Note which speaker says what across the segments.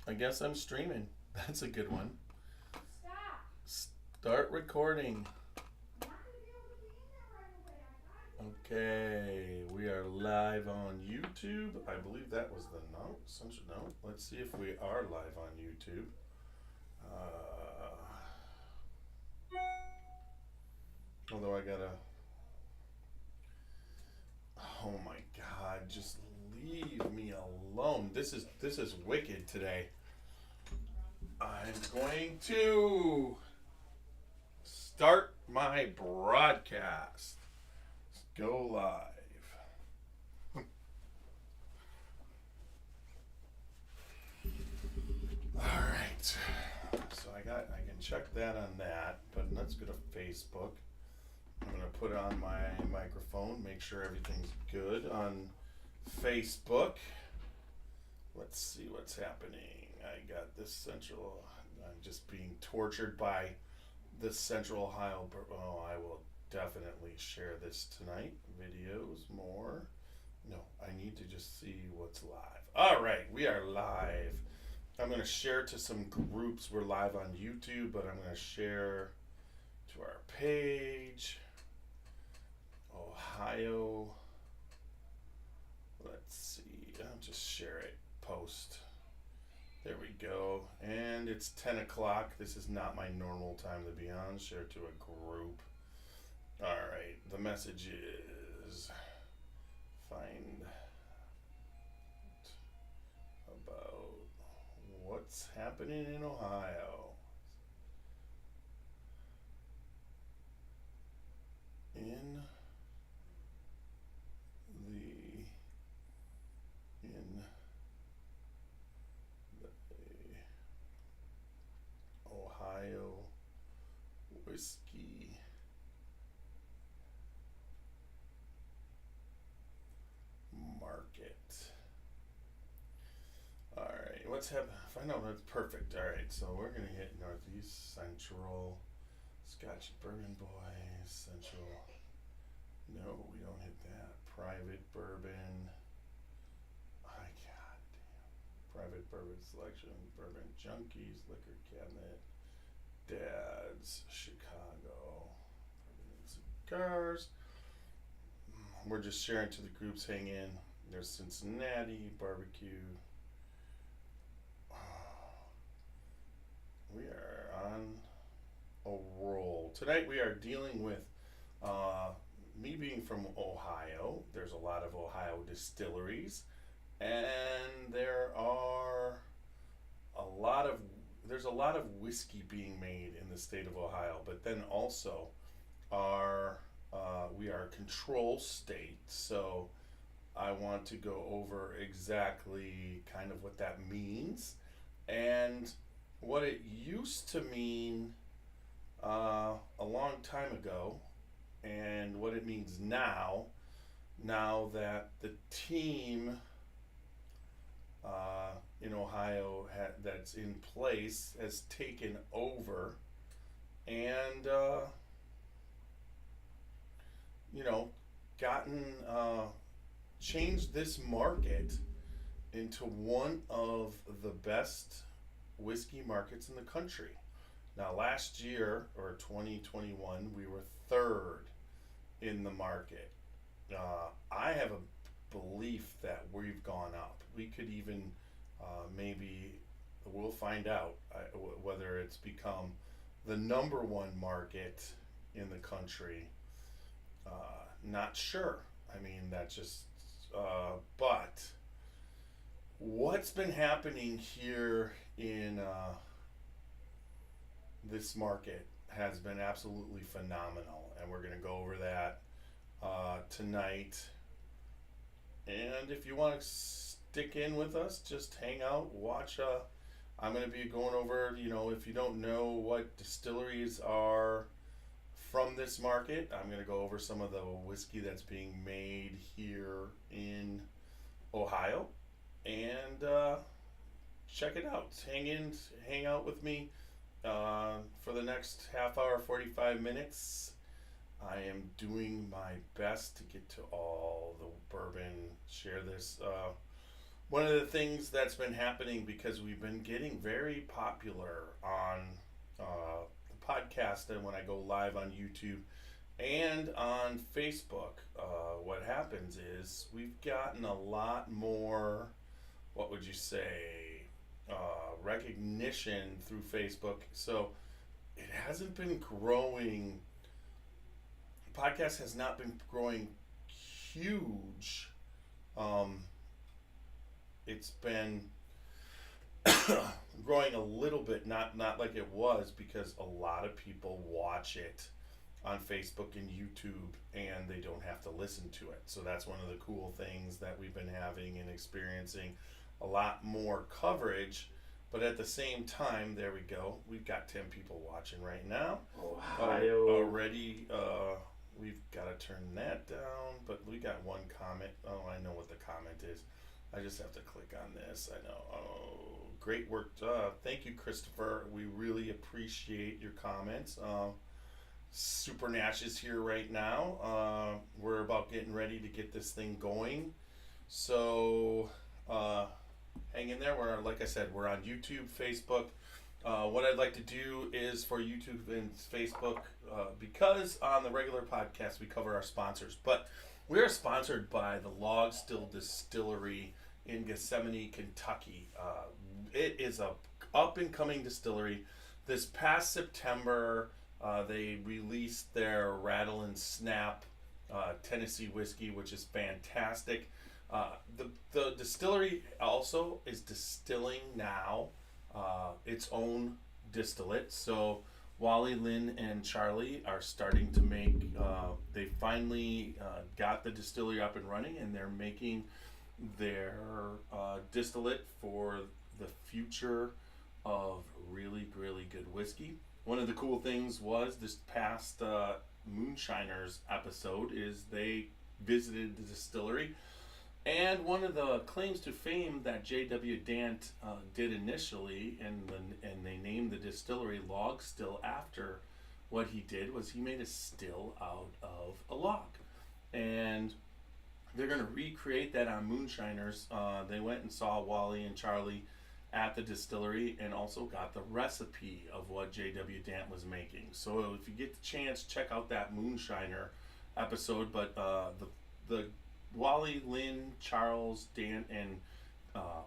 Speaker 1: I guess I'm streaming. That's a good one.
Speaker 2: Stop.
Speaker 1: Start recording.
Speaker 2: I'm not going to be able to be in there right away. I got to
Speaker 1: Okay, we are live on YouTube. I believe that was the note. Essential note. Let's see if we are live on YouTube. Although I gotta. Oh my God! Just leave me alone. This is wicked today. I'm going to start my broadcast. Let's go live. All right. So I can check that on that, but let's go to Facebook. I'm gonna put on my microphone, make sure everything's good on Facebook. Let's see what's happening. I got this central. I'm just being tortured by this Central Ohio. Oh, I will definitely share this tonight. Videos, more. No, I need to just see what's live. All right, we are live. I'm going to share to some groups. We're live on YouTube, but I'm going to share to our page. Ohio. Let's see. I'll just share it. Post. There we go. And it's 10 o'clock. This is not my normal time to be on. Share to a group. All right. The message is find about what's happening in Ohio. In Ohio whiskey market. All right, what's happening? Find out that's perfect. All right, so we're gonna hit Northeast Central, Scotch Bourbon Boys, Central. No, we don't hit that. Private Bourbon. I God damn. Private Bourbon Selection, Bourbon Junkies, Liquor Cabinet, Dad's, Chicago, Bourbon and Cigars. We're just sharing to the groups. Hang in. There's Cincinnati barbecue. We are on a roll tonight. We are dealing with me being from Ohio. There's a lot of Ohio distilleries, and there's a lot of whiskey being made in the state of Ohio. But then also, we are a control state, so I want to go over exactly kind of what that means and what it used to mean a long time ago, and what it means now. Now that the team in Ohio that's in place has taken over, and gotten changed this market into one of the best whiskey markets in the country. Now, last year, or 2021, we were third in the market. I have a belief that we've gone up. We could even maybe, we'll find out whether it's become the number one market in the country. Not sure. I mean, that's just, but what's been happening here in this market has been absolutely phenomenal, and we're going to go over that tonight. And if you want to stick in with us, just hang out, watch. I'm going to be going over, if you don't know what distilleries are from this market, I'm going to go over some of the whiskey that's being made here in Ohio, and check it out. Hang out with me for the next half hour, 45 minutes. I am doing my best to get to all the bourbon, share this one of the things that's been happening, because we've been getting very popular on the podcast and when I go live on YouTube and on Facebook, what happens is we've gotten a lot more, what would you say, recognition through Facebook. So it hasn't been growing. Podcast has not been growing huge. It's been growing a little bit, not like it was, because a lot of people watch it on Facebook and YouTube and they don't have to listen to it. So that's one of the cool things that we've been having and experiencing, a lot more coverage. But at the same time, there we go. We've got 10 people watching right now.
Speaker 3: Ohio.
Speaker 1: Already, we've got to turn that down. But we got one comment. Oh, I know what the comment is. I just have to click on this. I know. Oh, great work. Thank you, Christopher. We really appreciate your comments. Super Nash is here right now. We're about getting ready to get this thing going. So hang in there. Like I said, we're on YouTube, Facebook. What I'd like to do is for YouTube and Facebook, because on the regular podcast we cover our sponsors, but we are sponsored by the Log Still Distillery in Gethsemane, Kentucky. It is a up and coming distillery. This past September, they released their Rattle and Snap Tennessee whiskey, which is fantastic. The distillery also is distilling now its own distillate. So Wally, Lynn, and Charlie are starting to make, they finally got the distillery up and running, and they're making their distillate for the future of really, really good whiskey. One of the cool things was this past Moonshiners episode is they visited the distillery, and one of the claims to fame that J.W. Dant did initially, and they named the distillery Log Still after what he did, was he made a still out of a log. And they're going to recreate that on Moonshiners. They went and saw Wally and Charlie at the distillery and also got the recipe of what J.W. Dant was making. So if you get the chance, check out that Moonshiner episode. But the Wally, Lynn, Charles, Dant, and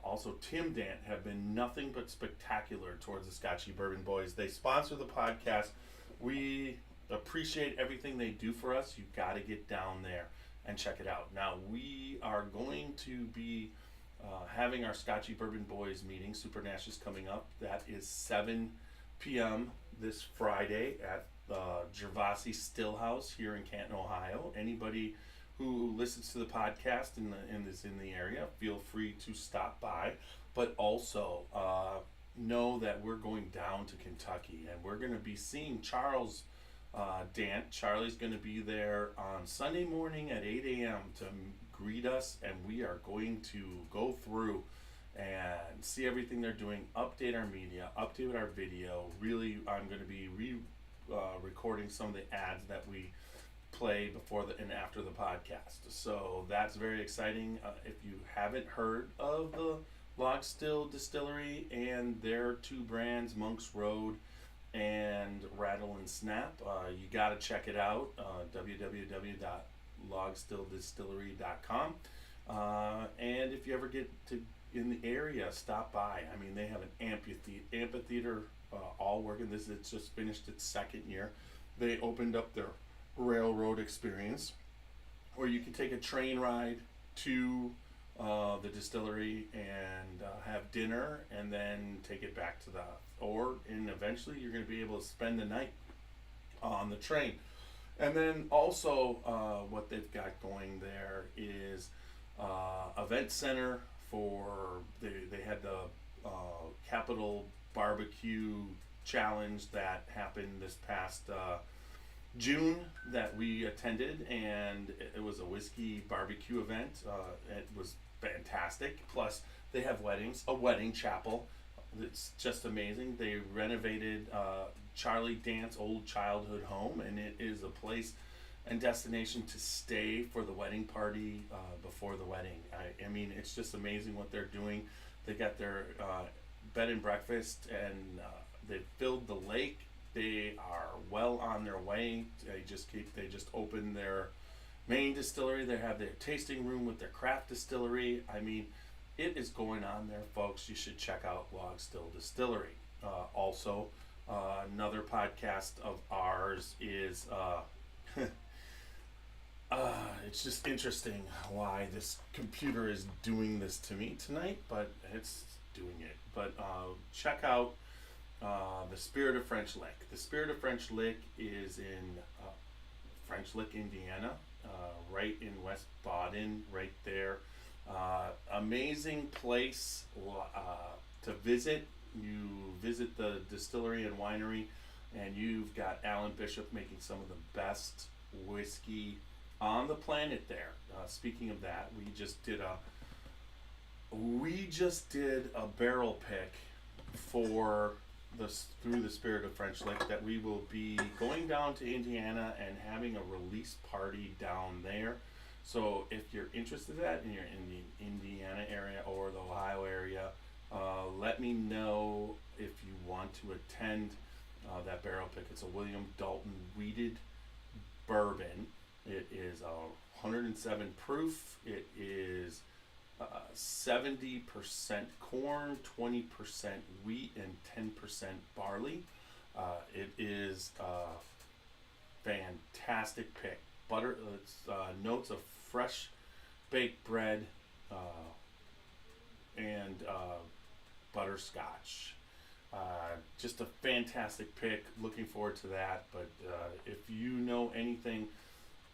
Speaker 1: also Tim Dant have been nothing but spectacular towards the Scotchy Bourbon Boys. They sponsor the podcast. We appreciate everything they do for us. You've got to get down there and check it out. Now, we are going to be having our Scotchy Bourbon Boys meeting. Super Nash is coming up. That is 7 p.m. this Friday at the Gervasi Stillhouse here in Canton, Ohio. Anybody who listens to the podcast and is in the area, feel free to stop by. But also know that we're going down to Kentucky, and we're going to be seeing Charles Dant. Charlie's going to be there on Sunday morning at 8 a.m. to greet us, and we are going to go through and see everything they're doing, update our media, update our video. Really, I'm going to be recording some of the ads that we play before and after the podcast. So that's very exciting. If you haven't heard of the Log Still Distillery and their two brands, Monk's Road and Rattle and Snap, you got to check it out. www.logstilldistillery.com. And if you ever get to in the area, stop by. I mean, they have an amphitheater all working. It's just finished its second year. They opened up their railroad experience, or you can take a train ride to the distillery and have dinner and then take it back to and eventually you're going to be able to spend the night on the train. And then also what they've got going there is event center for they had the Capital Barbecue Challenge that happened this past June that we attended, and it was a whiskey barbecue event. It was fantastic. Plus they have weddings, a wedding chapel. It's just amazing. They renovated Charlie Dant's old childhood home, and it is a place and destination to stay for the wedding party before the wedding. I mean, it's just amazing what they're doing. They got their bed and breakfast, and they filled the lake. They are well on their way. They just opened their main distillery. They have their tasting room with their craft distillery. I mean, it is going on there, folks. You should check out Log Still Distillery. Also, another podcast of ours is it's just interesting why this computer is doing this to me tonight, but it's doing it. But check out the Spirit of French Lick. The Spirit of French Lick is in French Lick, Indiana, right in West Baden, right there. Amazing place to visit. You visit the distillery and winery, and you've got Alan Bishop making some of the best whiskey on the planet there. Speaking of that, we just did a barrel pick for through the Spirit of French Lick that we will be going down to Indiana and having a release party down there. So if you're interested in that and you're in the Indiana area or the Ohio area, let me know if you want to attend that barrel pick. It's a William Dalton wheated bourbon. It is 107 proof. It is 70% corn, 20% wheat, and 10% barley. It is a fantastic pick. It's notes of fresh baked bread and butterscotch. Just a fantastic pick. Looking forward to that. But if you know anything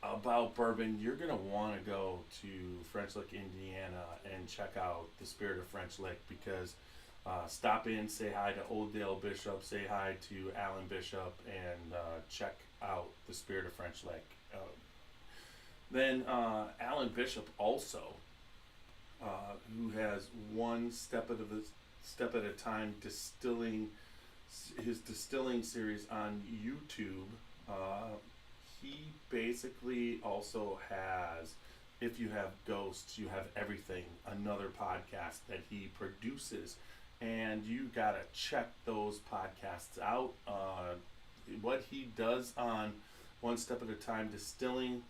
Speaker 1: about bourbon, you're going to want to go to French Lick, Indiana, and check out the Spirit of French Lick, because stop in, say hi to Old Dale Bishop, say hi to Alan Bishop, and check out the Spirit of French Lick. Then Alan Bishop also, who has one step at a time distilling, his distilling series on YouTube. He basically also has If You Have Ghosts, You Have Everything, another podcast that he produces, and you gotta check those podcasts out. What he does on One Step at a Time distilling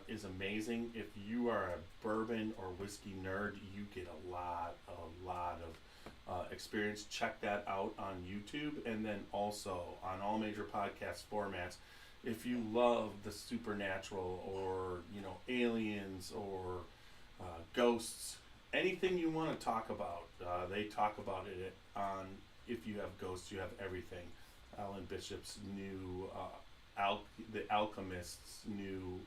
Speaker 1: is amazing. If you are a bourbon or whiskey nerd, you get a lot of experience. Check that out on YouTube, and then also on all major podcast formats. If you love the supernatural, or aliens, or ghosts, anything you want to talk about, they talk about it on If You Have Ghosts, You Have Everything. Alan Bishop's new The Alchemist's new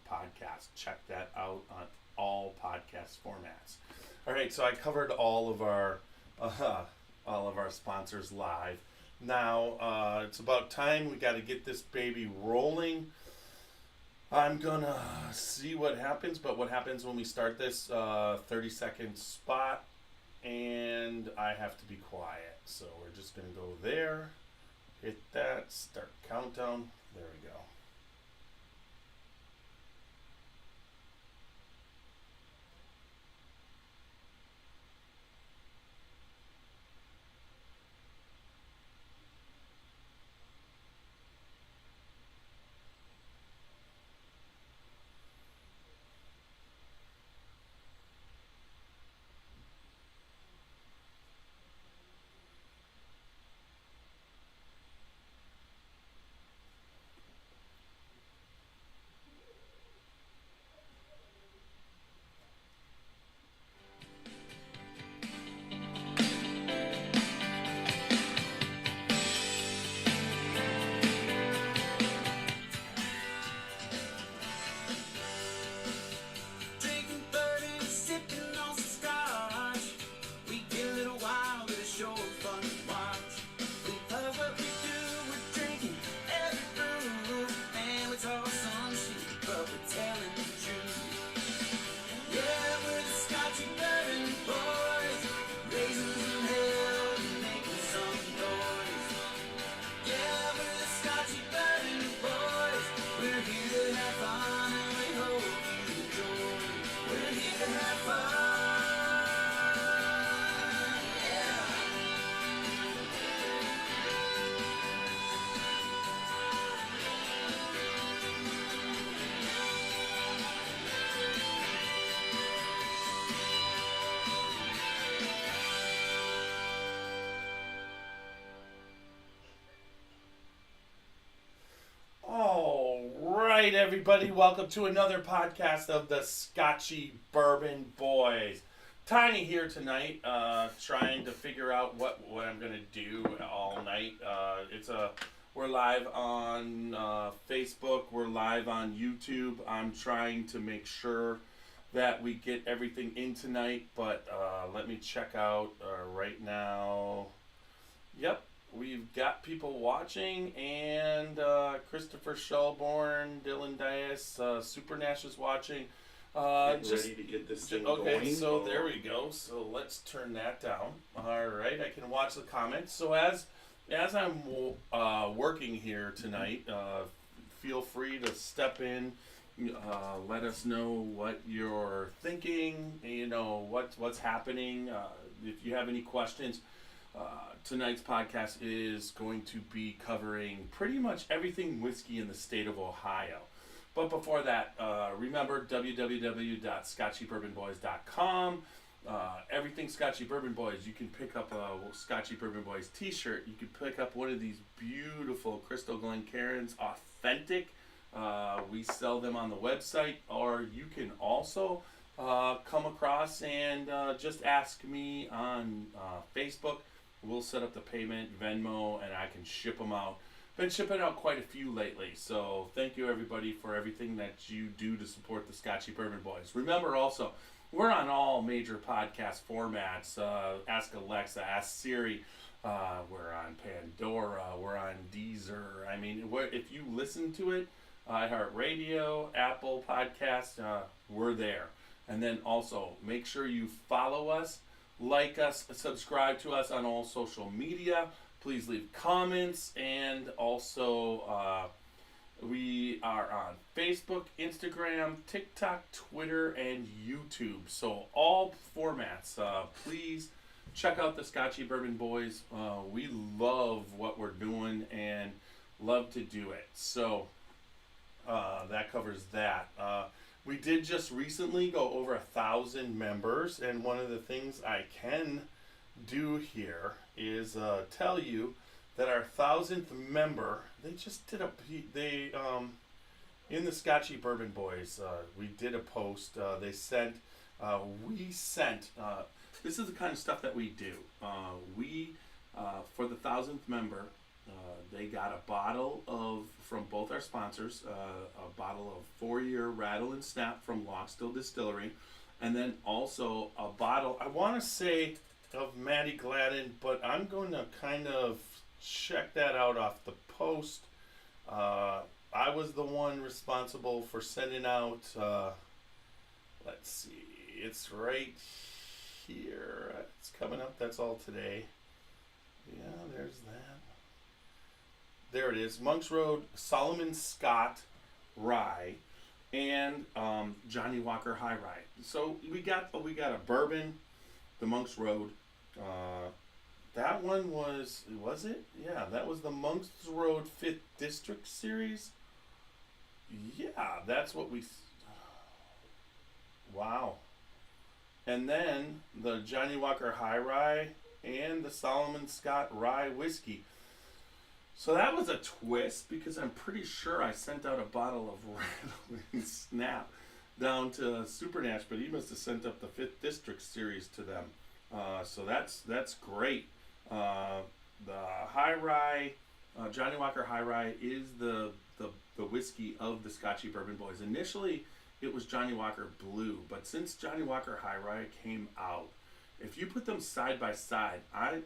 Speaker 1: podcast. Check that out on all podcast formats. All right, so I covered all of our sponsors live. Now it's about time. We got to get this baby rolling. I'm gonna see what happens, but what happens when we start this 30-second spot, and I have to be quiet. So we're just gonna go there, hit that, start countdown. There we go. everybody, welcome to another podcast of the Scotchy Bourbon Boys. Tiny here tonight, trying to figure out what I'm gonna do all night. We're live on Facebook, we're live on YouTube. I'm trying to make sure that we get everything in tonight, but let me check out right now. Yep. We've got people watching, and Christopher Shelbourne, Dylan Dias, Super Nash is watching.
Speaker 3: Ready to get this thing going.
Speaker 1: Okay, so there we go. So let's turn that down. All right, I can watch the comments. So as I'm working here tonight, feel free to step in. Let us know what you're thinking. You know what's happening. If you have any questions. Tonight's podcast is going to be covering pretty much everything whiskey in the state of Ohio. But before that, remember www.scotchybourbonboys.com. Everything Scotchy Bourbon Boys. You can pick up a Scotchy Bourbon Boys t-shirt. You can pick up one of these beautiful Crystal Glencairns Authentic. We sell them on the website, or you can also come across and just ask me on Facebook. We'll set up the payment, Venmo, and I can ship them out. Been shipping out quite a few lately, so thank you everybody for everything that you do to support the Scotchy Bourbon Boys. Remember also, we're on all major podcast formats. Ask Alexa, Ask Siri. We're on Pandora. We're on Deezer. I mean, if you listen to it, iHeartRadio, Apple Podcasts, we're there. And then also, make sure you follow us, like us, subscribe to us on all social media. Please leave comments, and also we are on Facebook, Instagram, TikTok, Twitter, and YouTube. So all formats. Please check out the Scotchy Bourbon Boys. We love what we're doing and love to do it. So that covers that. We did just recently go over 1,000 members, and one of the things I can do here is tell you that our 1,000th member, they just did in the Scotchy Bourbon Boys, we did a post. They sent, this is the kind of stuff that we do. For the 1,000th member, they got a bottle from both our sponsors, a bottle of 4-year Rattle and Snap from Lockstill Distillery, and then also a bottle, I want to say, of Maddie Gladden, but I'm going to kind of check that out off the post. I was the one responsible for sending out, let's see, it's right here. It's coming up, that's all today. Yeah, there's that. There it is, Monks Road Solomon Scott Rye and Johnny Walker High Rye. So we got a bourbon, the Monks Road. That one was it? Yeah, that was the Monks Road 5th District Series. Yeah, that's what we. Wow. And then the Johnny Walker High Rye and the Solomon Scott Rye Whiskey. So that was a twist, because I'm pretty sure I sent out a bottle of Rattle and Snap down to Super Nash, but he must have sent up the 5th District Series to them. So that's great. The High Rye, Johnny Walker High Rye is the whiskey of the Scotchy Bourbon Boys. Initially, it was Johnny Walker Blue, but since Johnny Walker High Rye came out, if you put them side by side, I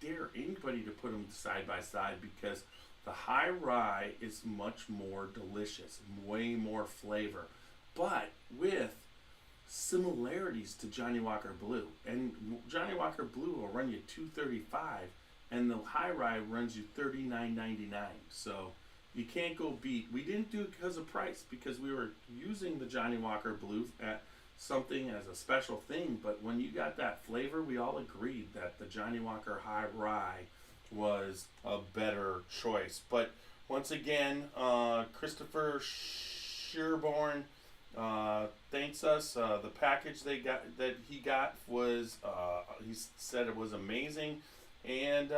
Speaker 1: dare anybody to put them side by side, because the High Rye is much more delicious, way more flavor, but with similarities to Johnny Walker Blue. And Johnny Walker Blue will run you $235, and the High Rye runs you $39.99. So you can't go beat. We didn't do it because of price, because we were using the Johnny Walker Blue at something as a special thing, but when you got that flavor, we all agreed that the Johnny Walker High Rye was a better choice. But once again, Christopher Shelbourne thanks us. The package he got was, he said it was amazing. And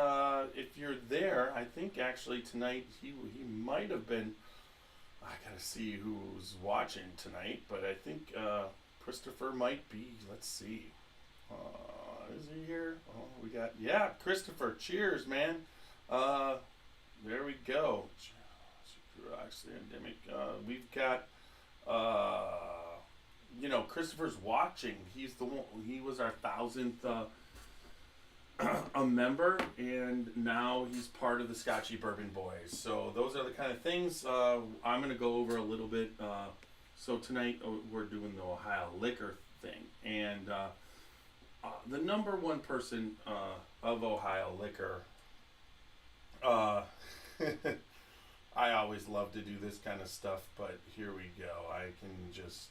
Speaker 1: if you're there, I think actually tonight he might have been, I gotta see who's watching tonight, but I think Christopher might be. Let's see. Is he here? Oh, we got, yeah, Christopher. Cheers, man. There we go. Pandemic. We've got, Christopher's watching. He's the one. He was our 1,000th a member, and now he's part of the Scotchy Bourbon Boys. So those are the kind of things I'm going to go over a little bit. So tonight we're doing the Ohio liquor thing, and the number one person of Ohio liquor. I always love to do this kind of stuff, but here we go. I can just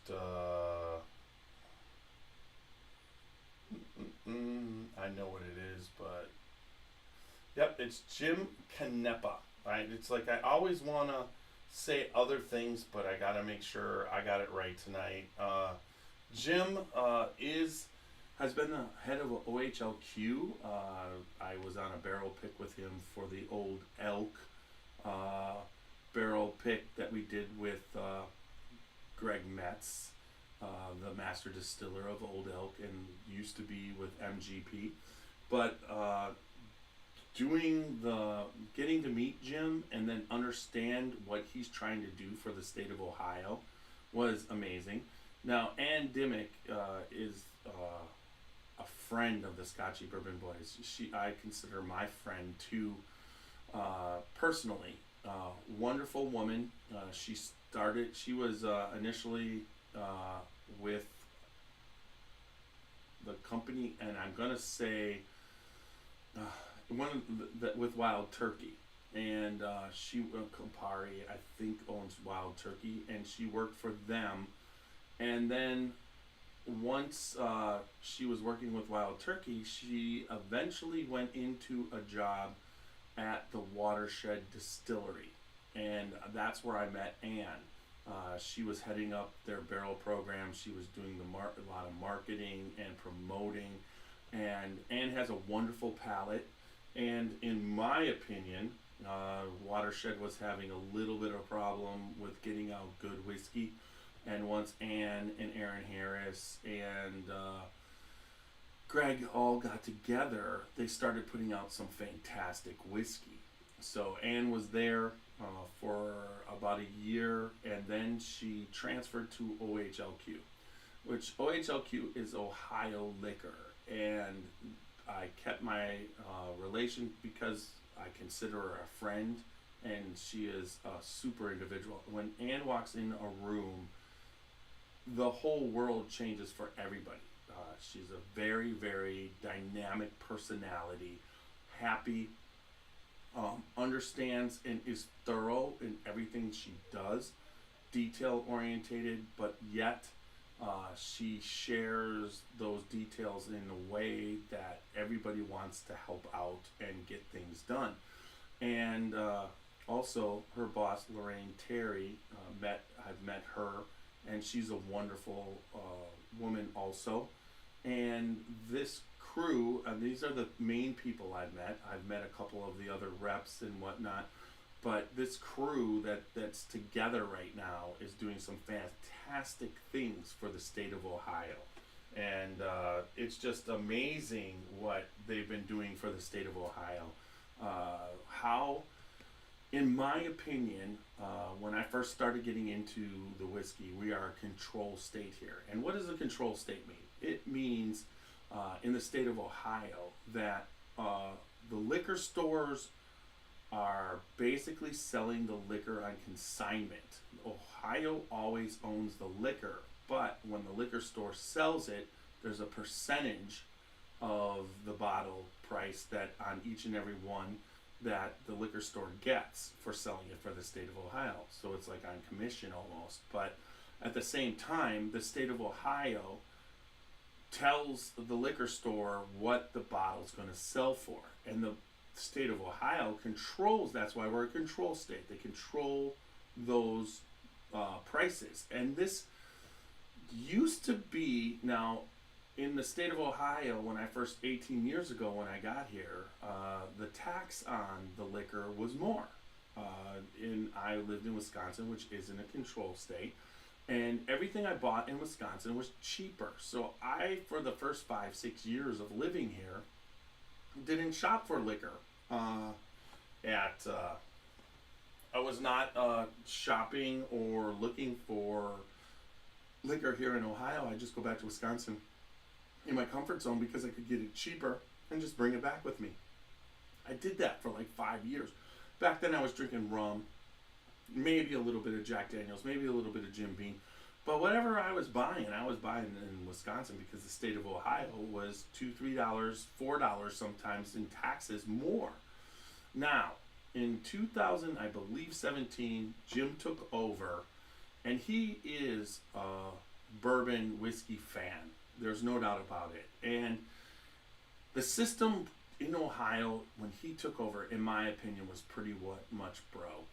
Speaker 1: I know what it is, but yep, it's Jim Canepa. Right? It's like I always want to say other things, but I gotta make sure I got it right tonight. Jim has been the head of OHLQ. I was on a barrel pick with him for the Old Elk barrel pick that we did with Greg Metz, the master distiller of Old Elk, and used to be with MGP. But getting to meet Jim and then understand what he's trying to do for the state of Ohio was amazing. Now, Ann Dimmick is a friend of the Scotchy Bourbon Boys. I consider my friend too, personally. Wonderful woman. She was initially with the company, and I'm gonna say with Wild Turkey, and Campari, I think, owns Wild Turkey, and she worked for them, and then once she was working with Wild Turkey, she eventually went into a job at the Watershed Distillery, and that's where I met Ann. She was heading up their barrel program. She was doing a lot of marketing and promoting, and Ann has a wonderful palate. And in my opinion, Watershed was having a little bit of a problem with getting out good whiskey. And once Ann and Aaron Harris and Greg all got together, they started putting out some fantastic whiskey. So Ann was there for about a year, and then she transferred to OHLQ, which OHLQ is Ohio Liquor. And I kept my relation because I consider her a friend, and she is a super individual. When Ann walks in a room, the whole world changes for everybody. She's a very, very dynamic personality, happy, understands and is thorough in everything she does, detail orientated, but yet she shares those details in a way that everybody wants to help out and get things done. And also her boss, Lorraine Terry, I've met her, and she's a wonderful woman also. And this crew, and these are the main people I've met. I've met a couple of the other reps and whatnot, but this crew that's together right now is doing some fantastic things for the state of Ohio. And it's just amazing what they've been doing for the state of Ohio. How, in my opinion, when I first started getting into the whiskey, we are a control state here. And what does a control state mean? It means in the state of Ohio that the liquor stores are basically selling the liquor on consignment. Ohio always owns the liquor, but when the liquor store sells it, there's a percentage of the bottle price that on each and every one that the liquor store gets for selling it for the state of Ohio. So it's like on commission almost. But at the same time, the state of Ohio tells the liquor store what the bottle's going to sell for. And the state of Ohio controls, that's why we're a control state. They control those prices. And this used to be, now in the state of Ohio, when I first, 18 years ago when I got here, the tax on the liquor was more.
Speaker 4: And I lived in Wisconsin, which isn't a control state. And everything I bought in Wisconsin was cheaper. So I, for the first 5, 6 years of living here, didn't shop for liquor. At I was not shopping or looking for liquor here in Ohio. I just go back to Wisconsin in my comfort zone because I could get it cheaper and just bring it back with me. I did that for like 5 years. Back then I was drinking rum, maybe a little bit of Jack Daniels, maybe a little bit of Jim Beam. But whatever I was buying in Wisconsin because the state of Ohio was $2, $3, $4 sometimes in taxes more. Now, in 2000, I believe 17, Jim took over, and he is a bourbon whiskey fan. There's no doubt about it. And the system in Ohio, when he took over, in my opinion, was pretty much broke.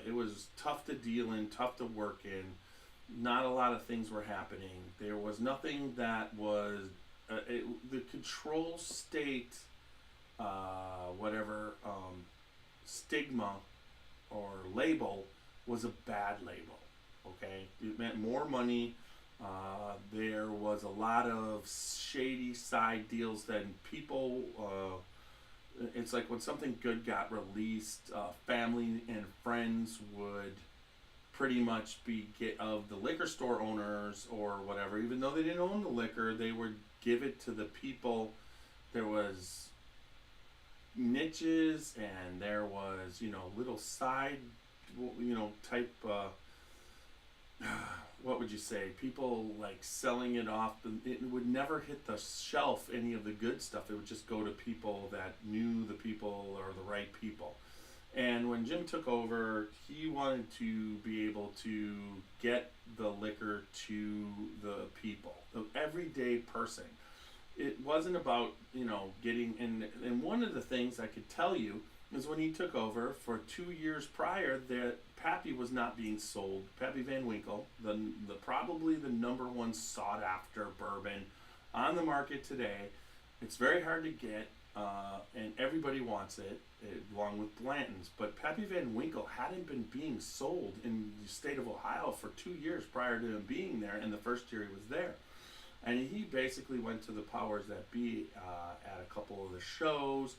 Speaker 4: It was tough to deal in, tough to work in. Not a lot of things were happening. There was nothing that was the control state, stigma or label was a bad label. Okay, it meant more money. There was a lot of shady side deals that people. It's like when something good got released, family and friends would pretty much be of the liquor store owners or whatever. Even though they didn't own the liquor, they would give it to the people. There was niches and there was little side type. What would you say? People like selling it off. It would never hit the shelf, any of the good stuff. It would just go to people that knew the people or the right people. And when Jim took over, he wanted to be able to get the liquor to the people, the everyday person. It wasn't about, getting in. And one of the things I could tell you is when he took over for 2 years prior, that Pappy was not being sold. Pappy Van Winkle, the probably the number one sought after bourbon on the market today. It's very hard to get, and everybody wants it, along with Blanton's. But Pappy Van Winkle hadn't been being sold in the state of Ohio for 2 years prior to him being there, and the first year he was there. And he basically went to the powers that be at a couple of the shows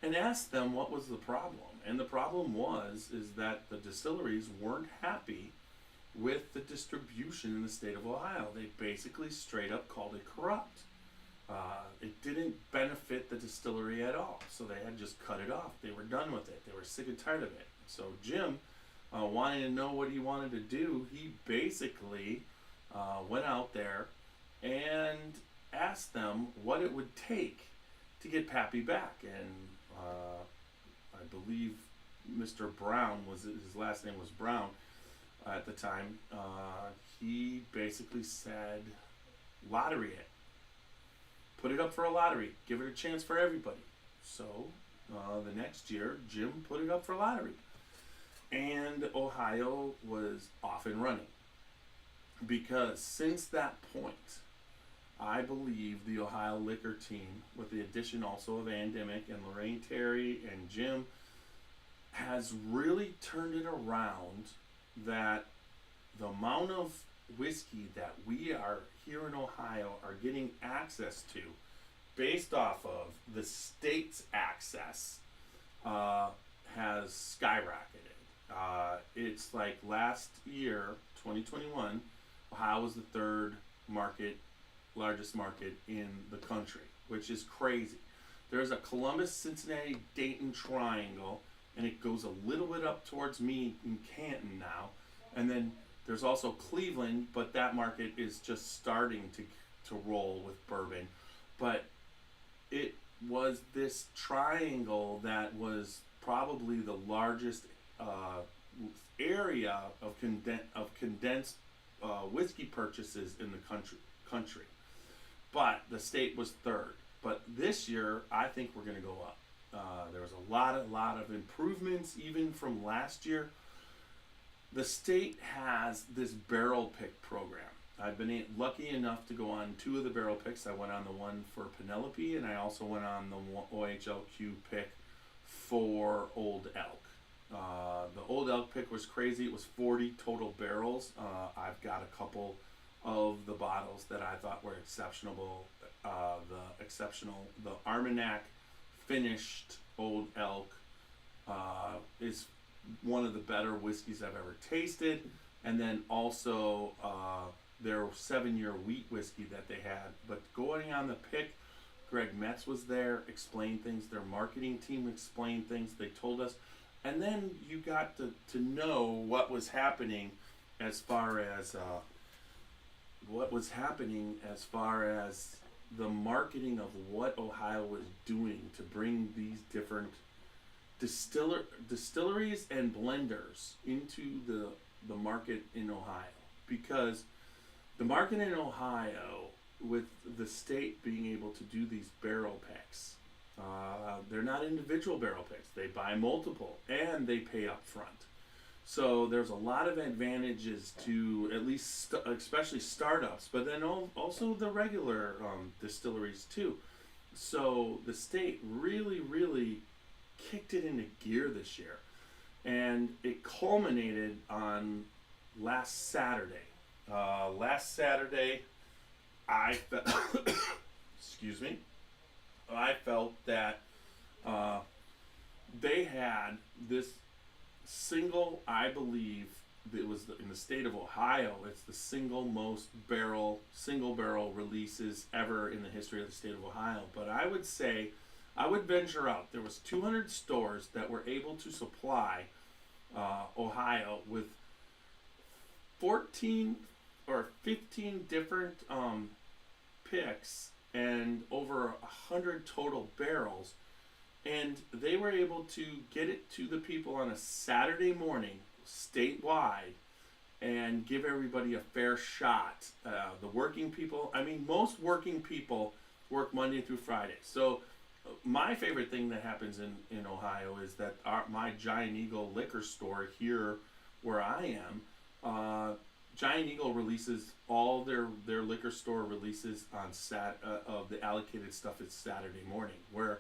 Speaker 4: and asked them what was the problem. And the problem is that the distilleries weren't happy with the distribution in the state of Ohio. They basically straight up called it corrupt. It didn't benefit the distillery at all, so they had just cut it off. They were done with it. They were sick and tired of it. So Jim, wanting to know what he wanted to do, he basically went out there and asked them what it would take to get Pappy back. And I believe Mr. Brown his last name was Brown at the time. He basically said, lottery it. Put it up for a lottery. Give it a chance for everybody. So the next year, Jim put it up for lottery. And Ohio was off and running. Because since that point, I believe the Ohio liquor team, with the addition also of Ann Dimmick and Lorraine Terry and Jim, has really turned it around, that the amount of whiskey that we are here in Ohio are getting access to based off of the state's access has skyrocketed. It's like last year, 2021, Ohio was the third largest market in the country, which is crazy. There's a Columbus, Cincinnati, Dayton triangle, and it goes a little bit up towards me in Canton now. And then there's also Cleveland, but that market is just starting to roll with bourbon. But it was this triangle that was probably the largest area of condensed whiskey purchases in the country. But the state was third. But this year, I think we're going to go up. There was a lot of improvements even from last year. The state has this barrel pick program. I've been lucky enough to go on 2 of the barrel picks. I went on the one for Penelope, and I also went on the OHLQ pick for Old Elk. The Old Elk pick was crazy. It was 40 total barrels. I've got a couple of the bottles that I thought were exceptional. The Armagnac finished Old Elk is one of the better whiskeys I've ever tasted. And then also their 7-year wheat whiskey that they had. But going on the pick, Greg Metz was there, explained things. Their marketing team explained things. They told us. And then you got to know what was happening as far as the marketing of what Ohio was doing to bring these different distilleries and blenders into the market in Ohio. Because the market in Ohio, with the state being able to do these barrel picks, they're not individual barrel picks. They buy multiple and they pay up front. So there's a lot of advantages to at least, especially startups, but then also the regular distilleries too. So the state really, really kicked it into gear this year. And it culminated on last Saturday. I excuse me. I felt that they had this single, I believe, it was in the state of Ohio, it's the single barrel releases ever in the history of the state of Ohio. But I would say, I would venture out, there was 200 stores that were able to supply Ohio with 14 or 15 different picks and over 100 total barrels, and they were able to get it to the people on a Saturday morning statewide and give everybody a fair shot. The working people, most working people work Monday through Friday. So my favorite thing that happens in Ohio is that my Giant Eagle liquor store here where I am, Giant Eagle releases all their liquor store releases on of the allocated stuff is Saturday morning, where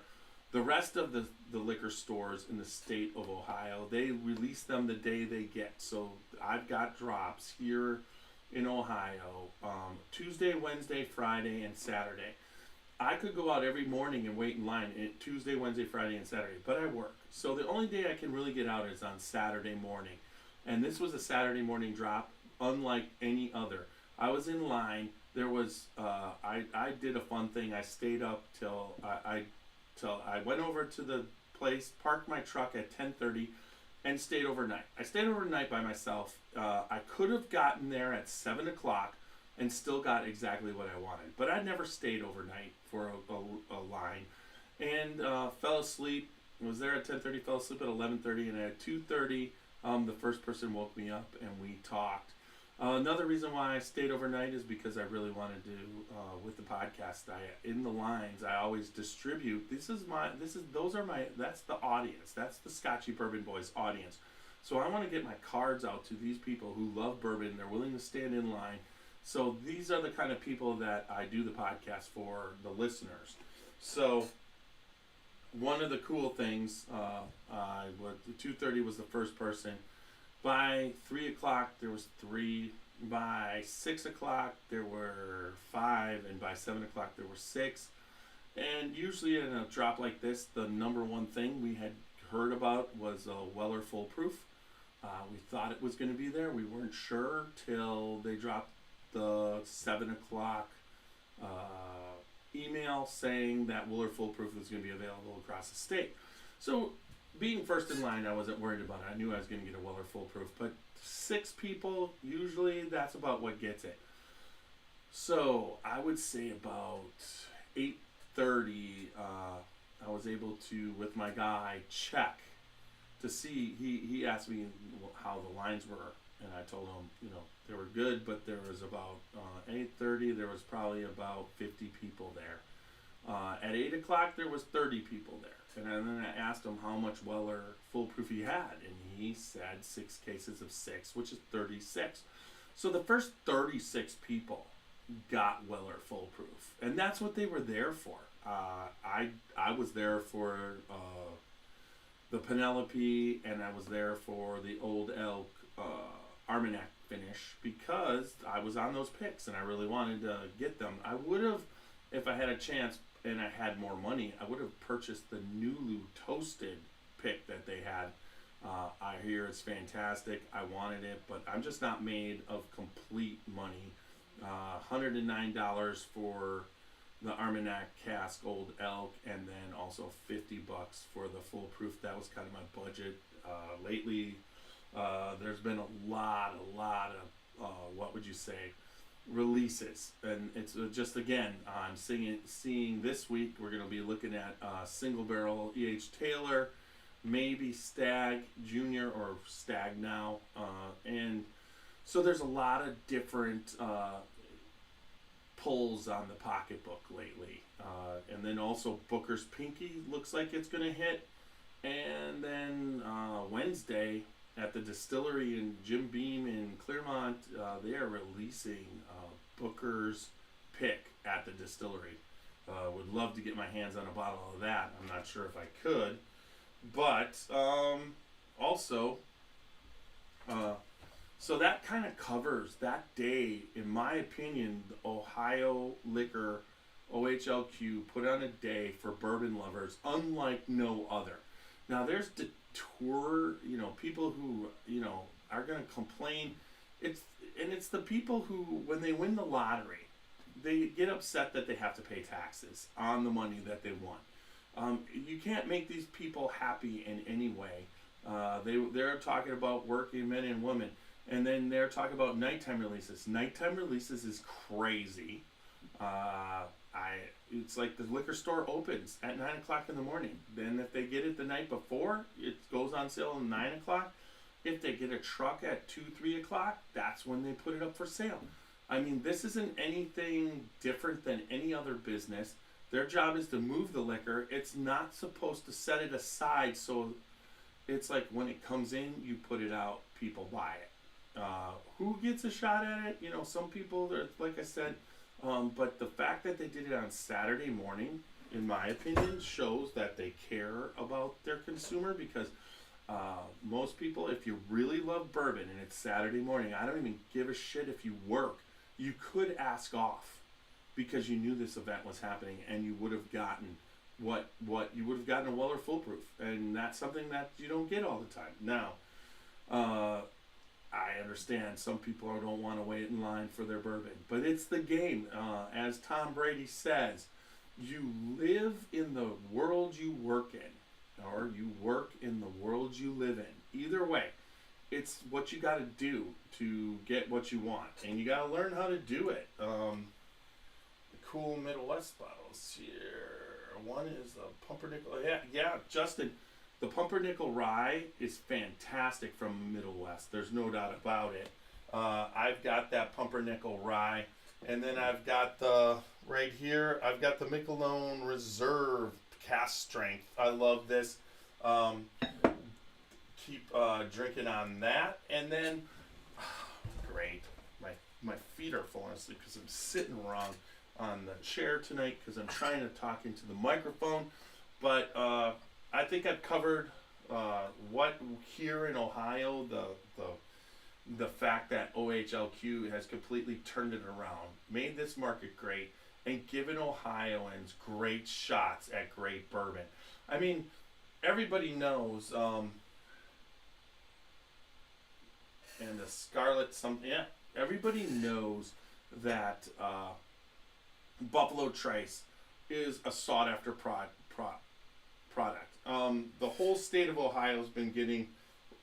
Speaker 4: the rest of the liquor stores in the state of Ohio, they release them the day they get. So I've got drops here in Ohio Tuesday, Wednesday, Friday, and Saturday. I could go out every morning and wait in line Tuesday, Wednesday, Friday, and Saturday, but I work. So the only day I can really get out is on Saturday morning. And this was a Saturday morning drop, unlike any other. I was in line. There was, I did a fun thing. I stayed up till I went over to the place, parked my truck at 10:30, and stayed overnight. I stayed overnight by myself. I could have gotten there at 7 o'clock and still got exactly what I wanted. But I never stayed overnight for a line. And fell asleep. Was there at 10:30, fell asleep at 11:30, and at 2:30, the first person woke me up and we talked. Another reason why I stayed overnight is because I really wanted to, with the podcast, in the lines, I always distribute. That's the audience. That's the Scotchy Bourbon Boys audience. So I want to get my cards out to these people who love bourbon. They're willing to stand in line. So these are the kind of people that I do the podcast for, the listeners. So one of the cool things, 2:30 was the first person. By 3 o'clock, there was 3. By 6 o'clock, there were 5. And by 7 o'clock, there were 6. And usually in a drop like this, the number one thing we had heard about was Weller Full Proof. We thought it was going to be there. We weren't sure till they dropped the 7 o'clock email saying that Weller Full Proof was going to be available across the state. So being first in line, I wasn't worried about it. I knew I was going to get a Weller Full Proof, but 6 people, usually that's about what gets it. So I would say about 8:30, I was able to, with my guy, check to see. He asked me how the lines were, and I told him, they were good, but there was about 8:30, there was probably about 50 people there. At 8 o'clock, there was 30 people there. And then I asked him how much Weller Full Proof he had, and he said 6 cases of 6, which is 36. So the first 36 people got Weller Full Proof, and that's what they were there for. I was there for the Penelope, and I was there for the Old Elk Armagnac finish because I was on those picks and I really wanted to get them. I would have, if I had a chance and I had more money, I would have purchased the Nulu toasted pick that they had. I hear it's fantastic. I wanted it, but I'm just not made of complete money. $109 for the Armagnac cask Old Elk, and then also $50 for the foolproof. That was kind of my budget. Lately, there's been a lot of what would you say, releases, and it's just again I'm seeing this week we're going to be looking at single barrel E.H. Taylor, maybe Stag Junior or Stag now, and so there's a lot of different pulls on the pocketbook lately, and then also Booker's Pinky looks like it's going to hit, and then Wednesday at the distillery in Jim Beam in Claremont, they are releasing Booker's Pick at the distillery. Would love to get my hands on a bottle of that. I'm not sure if I could, but also, so that kind of covers that day, in my opinion. The Ohio Liquor OHLQ put on a day for bourbon lovers unlike no other. Now there's detour, people who, are going to complain. It's the people who, when they win the lottery, they get upset that they have to pay taxes on the money that they won. You can't make these people happy in any way. They're talking about working men and women, and then they're talking about nighttime releases. Nighttime releases is crazy. It's like the liquor store opens at 9 o'clock in the morning. Then if they get it the night before, it goes on sale at 9 o'clock. If they get a truck at 2, 3 o'clock, that's when they put it up for sale. I mean, this isn't anything different than any other business. Their job is to move the liquor. It's not supposed to set it aside, so it's like when it comes in, you put it out, people buy it. Who gets a shot at it? Some people, like I said, but the fact that they did it on Saturday morning, in my opinion, shows that they care about their consumer, because most people, if you really love bourbon and it's Saturday morning, I don't even give a shit if you work. You could ask off because you knew this event was happening, and you would have gotten what you would have gotten a Weller foolproof, and that's something that you don't get all the time. Now, I understand some people don't want to wait in line for their bourbon, but it's the game. As Tom Brady says, you live in the world you work in, or you work in the world you live in. Either way, it's what you got to do to get what you want, and you got to learn how to do it. The cool Middle West bottles here. One is the Pumpernickel. Yeah, Justin. The Pumpernickel Rye is fantastic from Middle West. There's no doubt about it. I've got that Pumpernickel Rye. And then I've got right here, I've got the Michelob Reserve Cask Strength. I love this. Keep drinking on that. And then, great. My feet are falling asleep because I'm sitting wrong on the chair tonight because I'm trying to talk into the microphone. But I think I've covered what here in Ohio, the fact that OHLQ has completely turned it around, made this market great, and given Ohioans great shots at great bourbon. I mean, everybody knows, and the Scarlet, everybody knows that Buffalo Trace is a sought-after product. The whole state of Ohio has been getting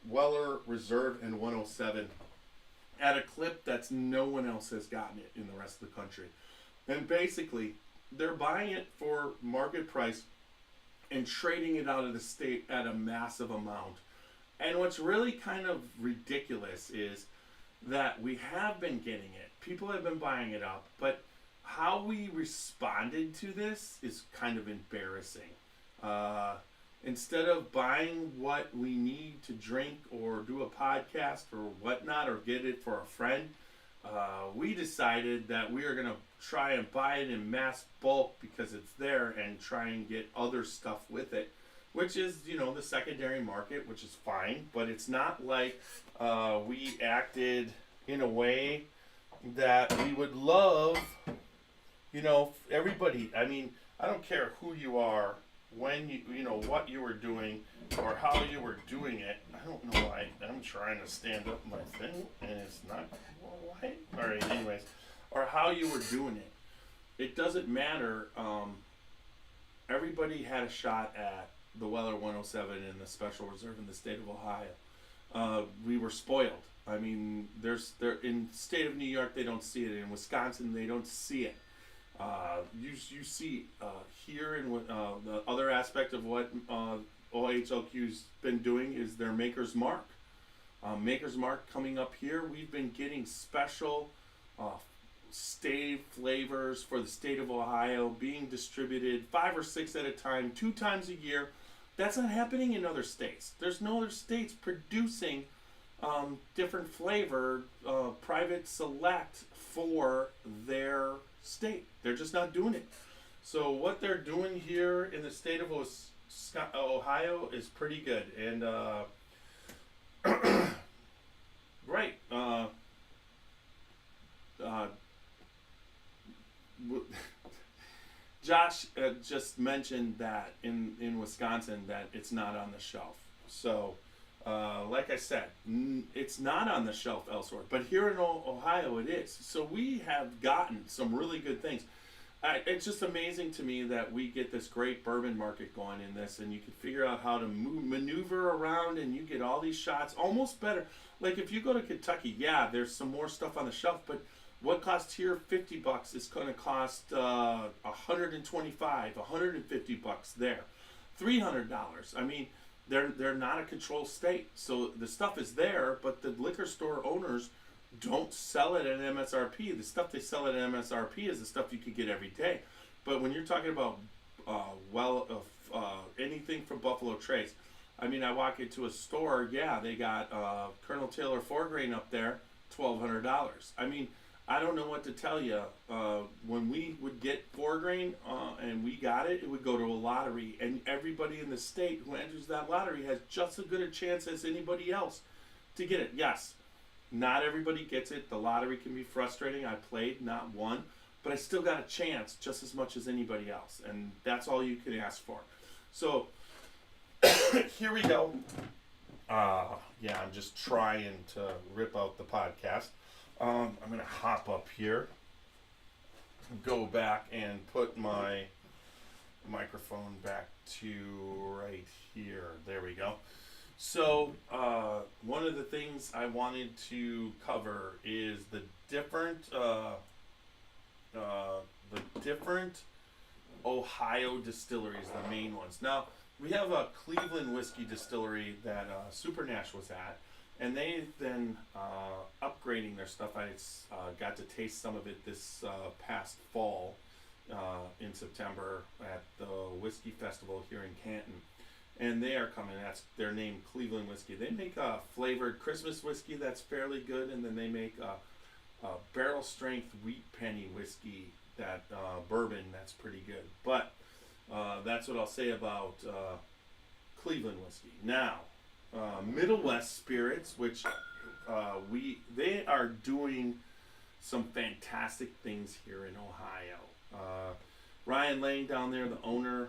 Speaker 4: Weller, Reserve, and 107 at a clip that's no one else has gotten it in the rest of the country. And basically, they're buying it for market price and trading it out of the state at a massive amount. And what's really kind of ridiculous is that we have been getting it. People have been buying it up, but how we responded to this is kind of embarrassing. Instead of buying what we need to drink or do a podcast or whatnot or get it for a friend, we decided that we are going to try and buy it in mass bulk because it's there and try and get other stuff with it, which is, the secondary market, which is fine, but it's not like we acted in a way that we would love, everybody. I mean, I don't care who you are, when what you were doing, or how you were doing it. I don't know why I'm trying to stand up my thing and it's not right. All right, anyways, or how you were doing it. It doesn't matter. Everybody had a shot at the Weller 107 in the Special Reserve in the state of Ohio. We were spoiled. I mean, there in the state of New York they don't see it. In Wisconsin they don't see it. You see here, and the other aspect of what OHLQ's been doing is their Maker's Mark. Maker's Mark coming up here. We've been getting special stave flavors for the state of Ohio being distributed 5 or 6 at a time, 2 times a year. That's not happening in other states. There's no other states producing different flavor, private select for their state. They're just not doing it. So what they're doing here in the state of Ohio is pretty good. And right. Josh just mentioned that in Wisconsin that it's not on the shelf. So like I said, it's not on the shelf elsewhere, but here in Ohio it is. So we have gotten some really good things. It's just amazing to me that we get this great bourbon market going in this, and you can figure out how to maneuver around, and you get all these shots almost better. Like if you go to Kentucky, yeah, there's some more stuff on the shelf, but what costs here $50 is going to cost $125, $150 there, $300. I mean, they're not a controlled state, so the stuff is there, but the liquor store owners don't sell it at MSRP. The stuff they sell at MSRP is the stuff you could get every day. But when you're talking about anything from Buffalo Trace, I mean, I walk into a store, yeah, they got Colonel Taylor 4-grain up there, $1,200. I mean, I don't know what to tell you. When we would get 4-grain and we got it, it would go to a lottery, and everybody in the state who enters that lottery has just as good a chance as anybody else to get it. Yes, not everybody gets it. The lottery can be frustrating. I played, not won, but I still got a chance just as much as anybody else, and that's all you can ask for. So here we go. Yeah, I'm just trying to rip out the podcast. I'm going to hop up here, go back and put my microphone back to right here. There we go. So one of the things I wanted to cover is the different Ohio distilleries, the main ones. Now, we have a Cleveland whiskey distillery that Super Nash was at, and they've been upgrading their stuff. I got to taste some of it this past fall in September at the Whiskey Festival here in Canton. And they are coming. That's their name, Cleveland Whiskey. They make a flavored Christmas whiskey that's fairly good, and then they make a barrel strength wheat penny whiskey, that bourbon that's pretty good. But that's what I'll say about Cleveland Whiskey. Now, Middle West Spirits, which they are doing some fantastic things here in Ohio. Ryan Lane down there, the owner,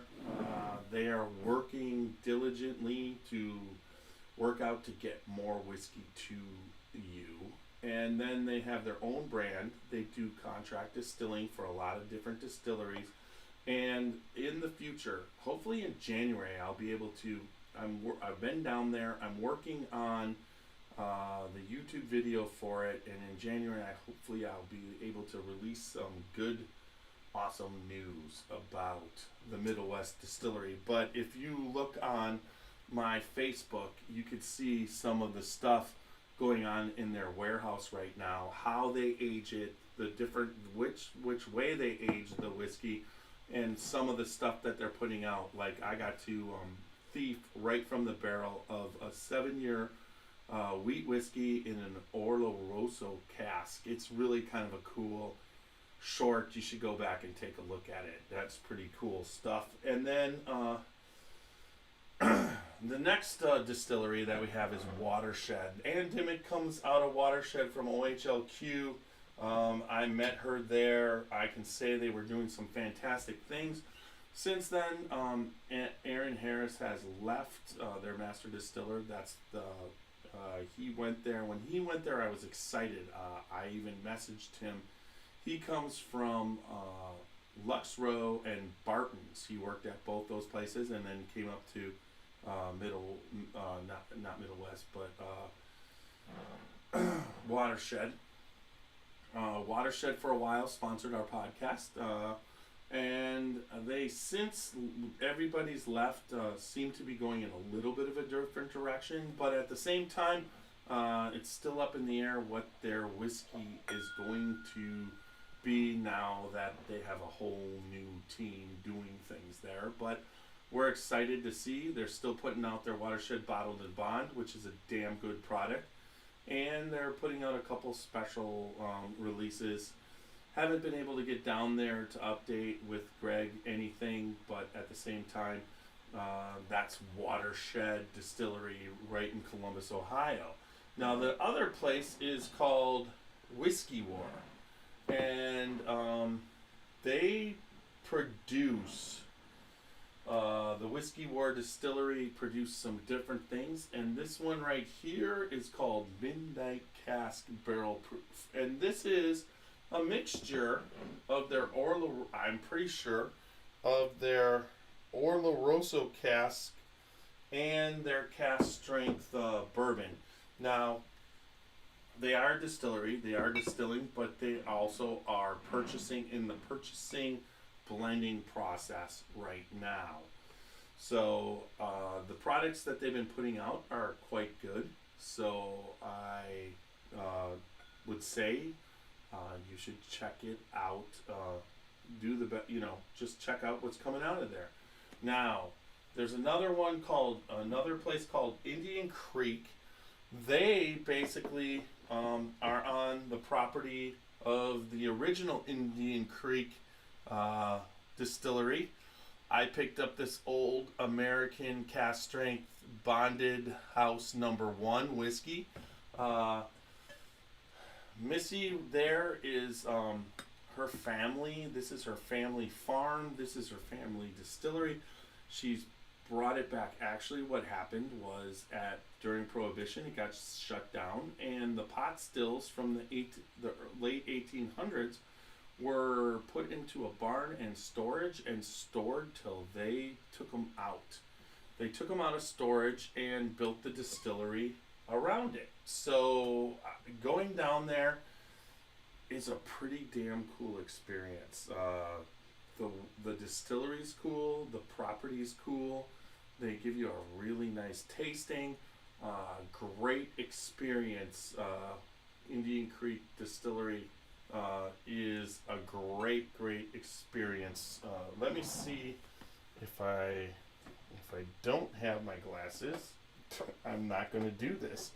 Speaker 4: they are working diligently to work out to get more whiskey to you. And then they have their own brand. They do contract distilling for a lot of different distilleries. And in the future, hopefully in January, I'll be able to, I've been down there, I'm working on the YouTube video for it, and in January, hopefully I'll be able to release some good, awesome news about the Middle West Distillery. But if you look on my Facebook, you could see some of the stuff going on in their warehouse right now, how they age it, the different, which way they age the whiskey, and some of the stuff that they're putting out. Like, I got to thief right from the barrel of a 7-year wheat whiskey in an Oloroso cask. It's really kind of a cool short. You should go back and take a look at it. That's pretty cool stuff. And then The next distillery that we have is Watershed. Ann Dimmick comes out of Watershed from OHLQ. I met her there. I can say they were doing some fantastic things. Since then, Aaron Harris has left their master distiller. He went there. When he went there, I was excited. I even messaged him. He comes from Lux Row and Barton's. He worked at both those places and then came up to not Middle West, but Watershed. Watershed for a while sponsored our podcast, and they, since everybody's left, seem to be going in a little bit of a different direction, but at the same time, it's still up in the air what their whiskey is going to be now that they have a whole new team doing things there. But we're excited to see they're still putting out their Watershed Bottled and Bond, which is a damn good product. And they're putting out a couple special releases. Haven't been able to get down there to update with Greg anything, but at the same time, that's Watershed Distillery right in Columbus, Ohio. Now the other place is called Whiskey War, and they produce. The Whiskey War Distillery produced some different things, and this one right here is called Midnight Cask Barrel Proof. And this is a mixture of their I'm pretty sure, of their Oloroso cask and their cask strength bourbon. Now, they are a distillery, they are distilling, but they also are purchasing in the purchasing blending process right now. So the products that they've been putting out are quite good. So I would say you should check it out. Just check out what's coming out of there. Now, there's another place called Indian Creek. They basically are on the property of the original Indian Creek distillery. I picked up this old American cask strength bonded house #1 whiskey. Missy there is her family. This is her family farm. This is her family distillery. She's brought it back. Actually, what happened was during Prohibition, it got shut down, and the pot stills from the late 1800s were put into a barn and storage and stored till they took them out. They took them out of storage and built the distillery around it. So going down there is a pretty damn cool experience. The distillery's cool, the property's cool. They give you a really nice tasting, great experience. Indian Creek Distillery is a great experience. Let me see if I don't have my glasses. I'm not going to do this,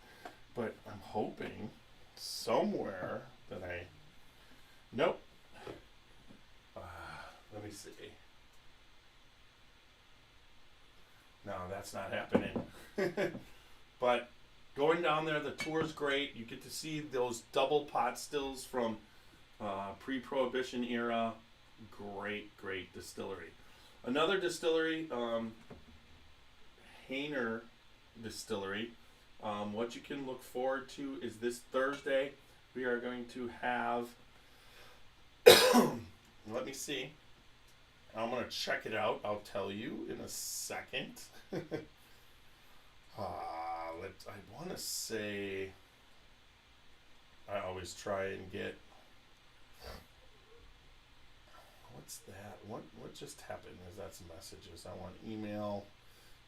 Speaker 4: but I'm hoping somewhere that nope. Let me see. No, that's not happening. But going down there, the tour's great. You get to see those double pot stills from pre-Prohibition era. Great distillery. Another distillery, Hainer Distillery. What you can look forward to is this Thursday. We are going to have. Let me see. I'm going to check it out. I'll tell you in a second. I want to say. I always try and get. What's that? What just happened? Is that some messages? I want email.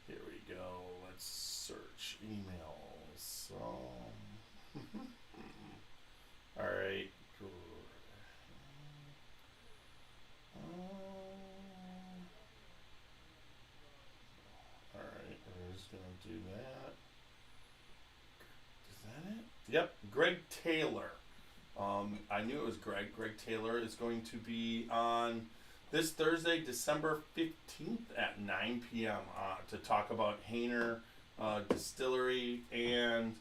Speaker 4: Here we go. Let's search emails. All right. Alright, we're just going to do that. Is that it? Yep, Greg Taylor. I knew it was Greg. Greg Taylor is going to be on this Thursday, December 15th at 9 9 p.m. To talk about Hainer Distillery, and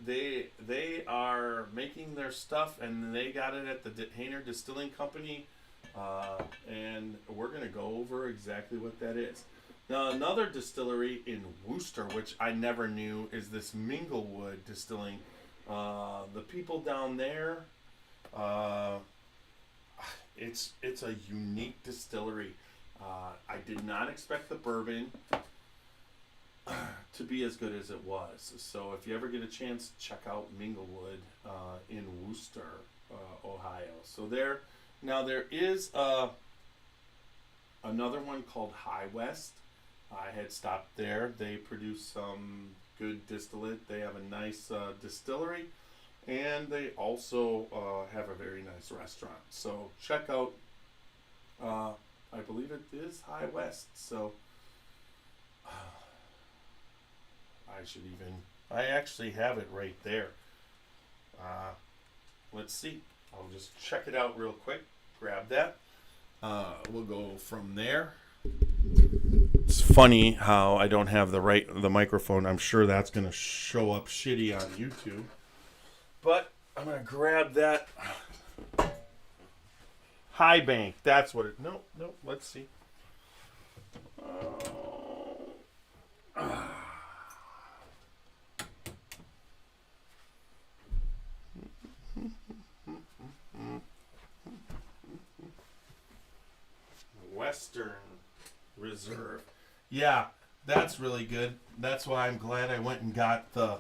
Speaker 4: they are making their stuff, and they got it at the Hainer Distilling Company, and we're going to go over exactly what that is. Now, another distillery in Worcester, which I never knew, is this Minglewood Distilling. The people down there, it's a unique distillery. I did not expect the bourbon to be as good as it was. So if you ever get a chance, check out Minglewood in Worcester, Ohio. So there is another one called High West. I had stopped there. They produce some good distillate. They have a nice distillery, and they also have a very nice restaurant. So check out, I believe it is High West. So I actually have it right there. Let's see. I'll just check it out real quick. Grab that. We'll go from there. It's funny how I don't have the microphone. I'm sure that's going to show up shitty on YouTube. But I'm going to grab that. High Bank. That's what it... Nope. Let's see. Western Reserve. Yeah, that's really good. That's why I'm glad I went and got the...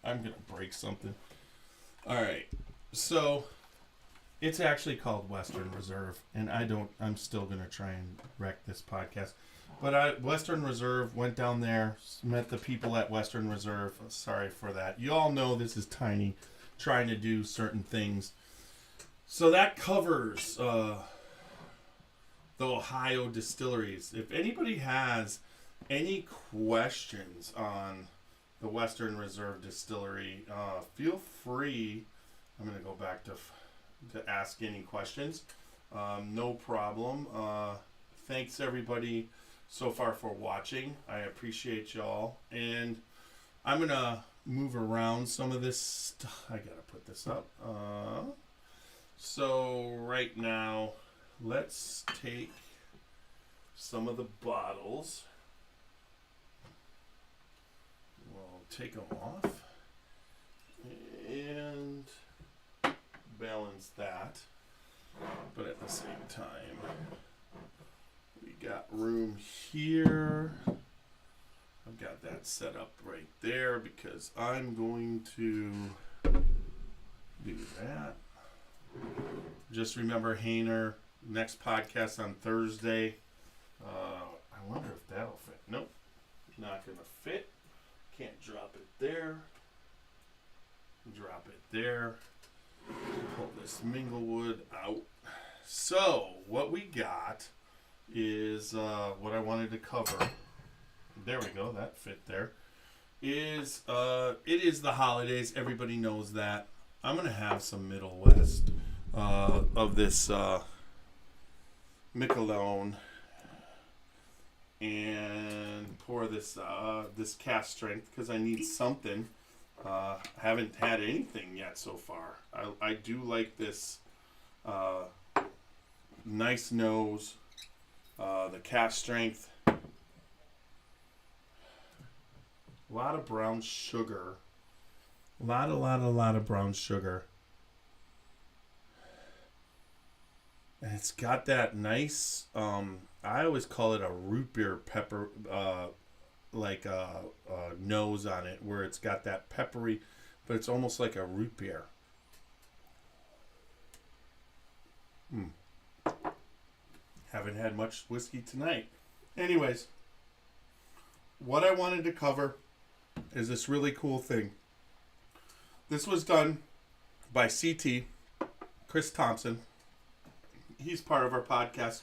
Speaker 4: I'm going to break something. Alright, so it's actually called Western Reserve, and I'm still going to try and wreck this podcast. But Western Reserve, went down there, met the people at Western Reserve. Sorry for that. You all know this is tiny, trying to do certain things. So that covers the Ohio distilleries. If anybody has any questions on the Western Reserve Distillery, feel free. I'm going to go back to ask any questions. No problem. Thanks everybody so far for watching. I appreciate y'all. And I'm going to move around some of this stuff. I got to put this up. So right now, let's take some of the bottles. We'll take them off and balance that. But at the same time, we got room here. I've got that set up right there because I'm going to do that. Just remember, Hainer, next podcast on Thursday. I wonder if that'll fit. Nope, not gonna fit. Can't drop it there. Drop it there. Pull this Minglewood out. So what we got is what I wanted to cover. There we go. That fit there. It is the holidays. Everybody knows that. I'm gonna have some Middle West of this Miquelon and pour this this cast strength because I need something. Haven't had anything yet so far. I do like this nice nose, the cast strength. A lot of brown sugar. A lot of brown sugar. And it's got that nice, I always call it a root beer pepper, like a nose on it, where it's got that peppery, but it's almost like a root beer. Haven't had much whiskey tonight. Anyways, what I wanted to cover is this really cool thing. This was done by CT, Chris Thompson. He's part of our podcast.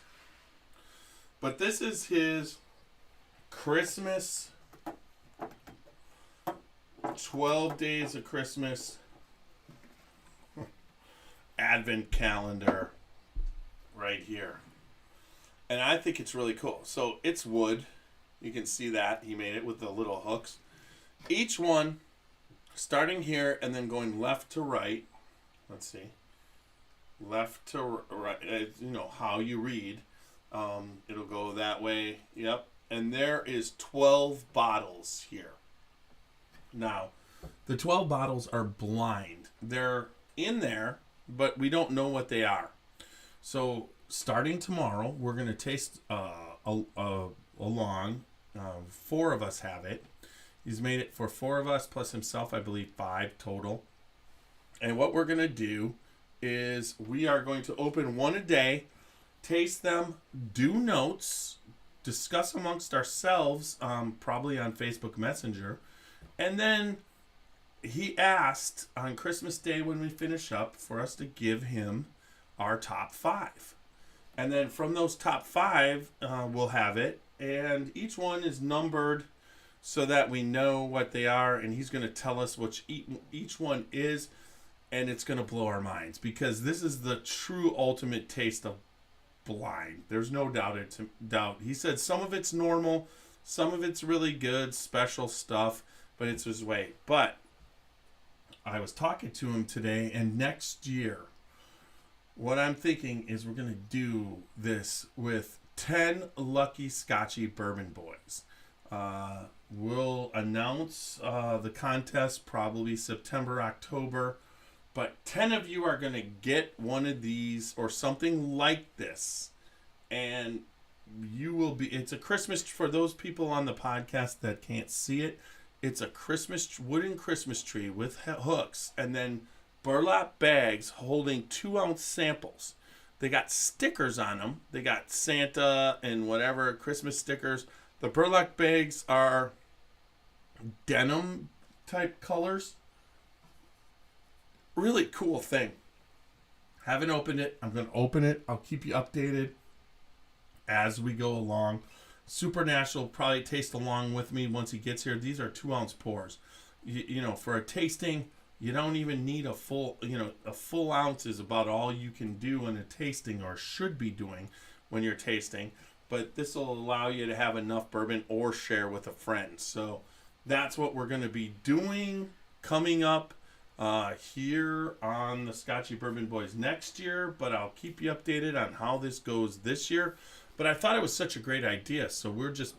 Speaker 4: But this is his Christmas, 12 days of Christmas Advent calendar.
Speaker 1: right here. And I think it's really cool. So it's wood. You can see that. He made it with the little hooks. Each one, starting here and then going left to right. Let's see. Left to right. How you read. It'll go that way. Yep. And there is 12 bottles here. Now, the 12 bottles are blind. They're in there, but we don't know what they are. So starting tomorrow, we're going to taste along. 4 of us have it. He's made it for 4 of us, plus himself, I believe 5 total. And what we're going to do is we are going to open one a day, taste them, do notes, discuss amongst ourselves, probably on Facebook Messenger. And then he asked on Christmas Day when we finish up for us to give him our top 5. And then from those top 5, we'll have it. And each one is numbered so that we know what they are. And he's going to tell us which each one is. And it's going to blow our minds. Because this is the true ultimate taste of blind. There's no doubt. He said some of it's normal. Some of it's really good, special stuff. But it's his way. But I was talking to him today. And next year, what I'm thinking is we're going to do this with 10 lucky Scotchy Bourbon Boys. We'll announce the contest probably September, October. But 10 of you are going to get one of these or something like this. And you will be, it's a Christmas, for those people on the podcast that can't see it, it's a wooden Christmas tree with hooks. And then burlap bags holding 2-ounce samples. They got stickers on them. They got Santa and whatever Christmas stickers. The burlap bags are denim type colors. Really cool thing. Haven't opened it. I'm going to open it. I'll keep you updated as we go along. Supernatural will probably taste along with me once he gets here. These are 2-ounce pours. For a tasting, you don't even need a full ounce is about all you can do in a tasting, or should be doing when you're tasting. But this will allow you to have enough bourbon or share with a friend. So that's what we're going to be doing coming up here on the Scotchy Bourbon Boys next year. But I'll keep you updated on how this goes this year. But I thought it was such a great idea. So we're just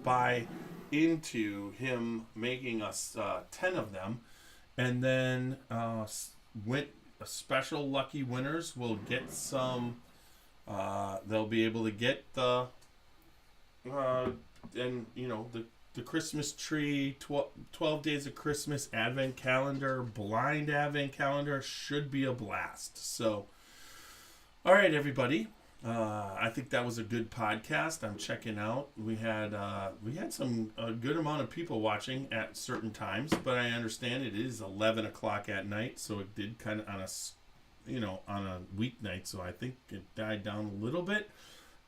Speaker 1: into him making us 10 of them. And then special lucky winners will get some. They'll be able to get the Christmas tree, 12 days of Christmas advent calendar, blind advent calendar. Should be a blast. So, all right, everybody. I think that was a good podcast. I'm checking out. We had a good amount of people watching at certain times, but I understand it is 11 o'clock at night, so it did kind of on a weeknight. So I think it died down a little bit.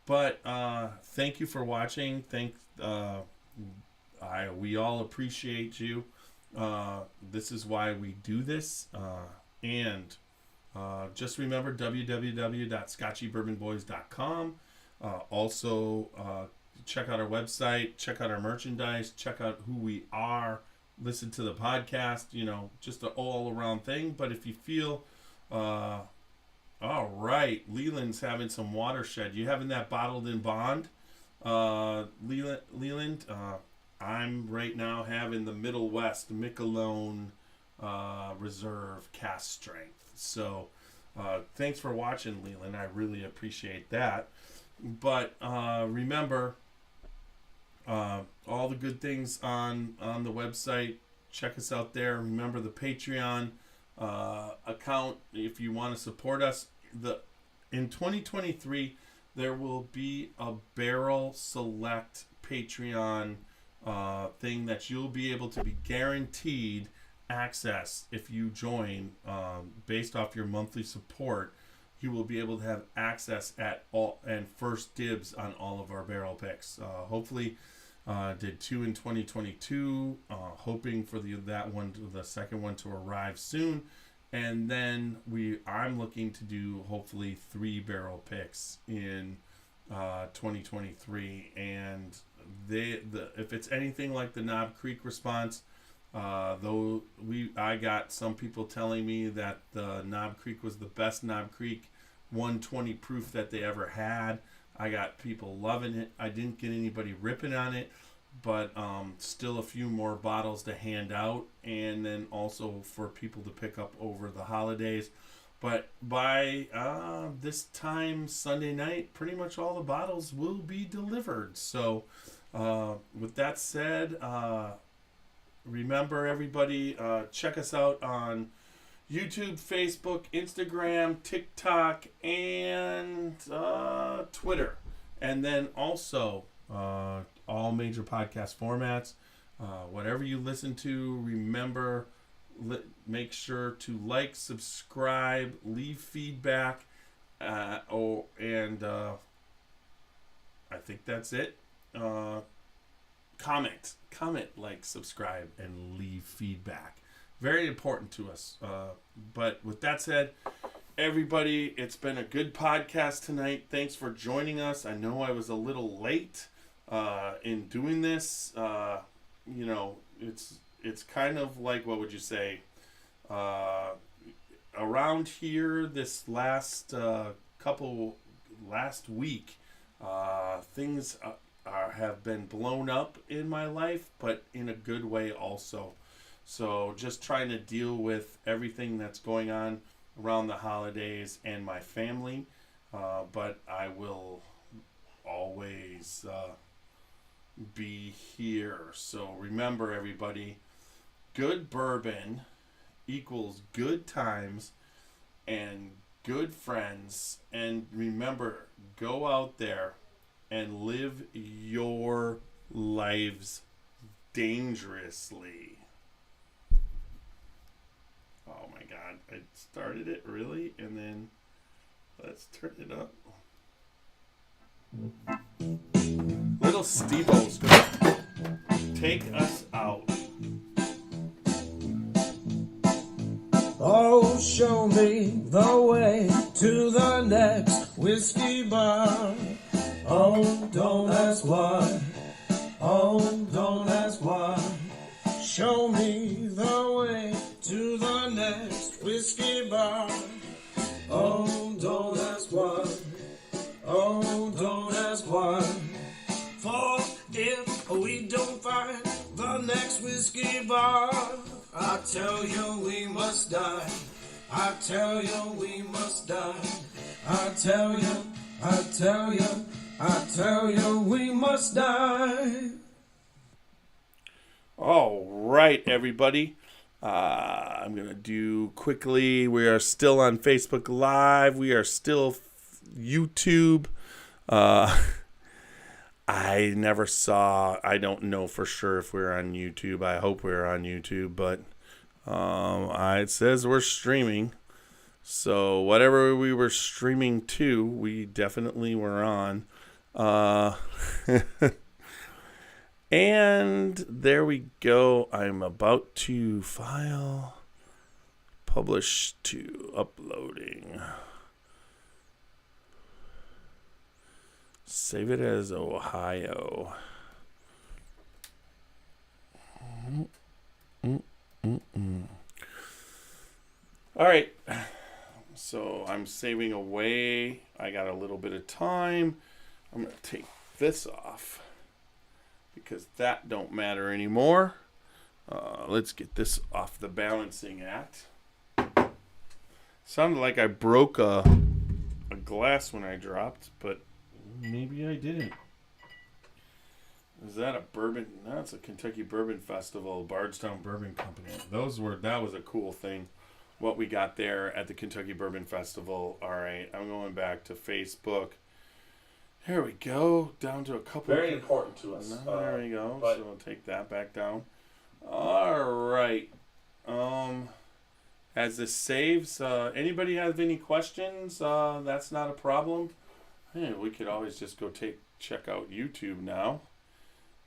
Speaker 1: But thank you for watching. We all appreciate you. This is why we do this, and. Just remember www.scotchybourbonboys.com. Also, check out our website, check out our merchandise, check out who we are, listen to the podcast, just an all-around thing. But if you feel, all right, Leland's having some watershed. You having that bottled in bond? Leland, I'm right now having the Middle West Miquelon Reserve cast strength. So, thanks for watching, Leland. I really appreciate that. But remember, all the good things on the website. Check us out there. Remember the Patreon account if you want to support us. In 2023, there will be a Barrel Select Patreon thing that you'll be able to be guaranteed access if you join. Based off your monthly support, you will be able to have access at all and first dibs on all of our barrel picks. Hopefully did 2 in 2022, hoping for the second one to arrive soon,
Speaker 4: And then I'm looking to do hopefully 3 barrel picks in 2023. And if it's anything like the Knob Creek response, I got some people telling me that the Knob Creek was the best Knob Creek 120 proof that they ever had. I got people loving it. I didn't get anybody ripping on it, but still a few more bottles to hand out, and then also for people to pick up over the holidays. But by this time Sunday night, pretty much all the bottles will be delivered. So with that said, remember everybody, check us out on YouTube, Facebook, Instagram, TikTok, and Twitter. And then also all major podcast formats. Whatever you listen to, remember, make sure to like, subscribe, leave feedback, and I think that's it. Comment, like, subscribe, and leave feedback. Very important to us. But with that said, everybody, it's been a good podcast tonight. Thanks for joining us. I know I was a little late in doing this. It's kind of like, what would you say? Around here, this last week, things have been blown up in my life, but in a good way also. So just trying to deal with everything that's going on around the holidays and my family. But I will always be here. So remember, everybody, good bourbon equals good times and good friends. And remember, go out there and live your lives dangerously. Oh my God, I started it really, and then let's turn it up. Little Steve-O's gonna take us out.
Speaker 5: Oh, show me the way to the next whiskey bar. Oh, don't ask why. Oh, don't ask why. Show me the way to the next whiskey bar. Oh, don't ask why. Oh, don't ask why. For if we don't find the next whiskey bar, I tell you we must die. I tell you we must die. I tell you we must die.
Speaker 4: All right, everybody. I'm going to do quickly. We are still on Facebook Live. We are still YouTube. I never saw, I don't know for sure if we're on YouTube. I hope we're on YouTube, but it says we're streaming. So whatever we were streaming to, we definitely were on. And there we go. I'm about to file, publish to uploading. Save it as Ohio. All right. So I'm saving away. I got a little bit of time. I'm going to take this off because that don't matter anymore. Let's get this off the balancing act. Sounded like I broke a glass when I dropped, but maybe I didn't. Is that a bourbon? No, it's a Kentucky Bourbon Festival, Bardstown Bourbon Company. That was a cool thing. What we got there at the Kentucky Bourbon Festival. All right, I'm going back to Facebook. There we go. Down to a couple.
Speaker 3: Very important to us.
Speaker 4: There we go. So we'll take that back down. All right. As this saves, anybody have any questions? That's not a problem. Hey, we could always just go check out YouTube now.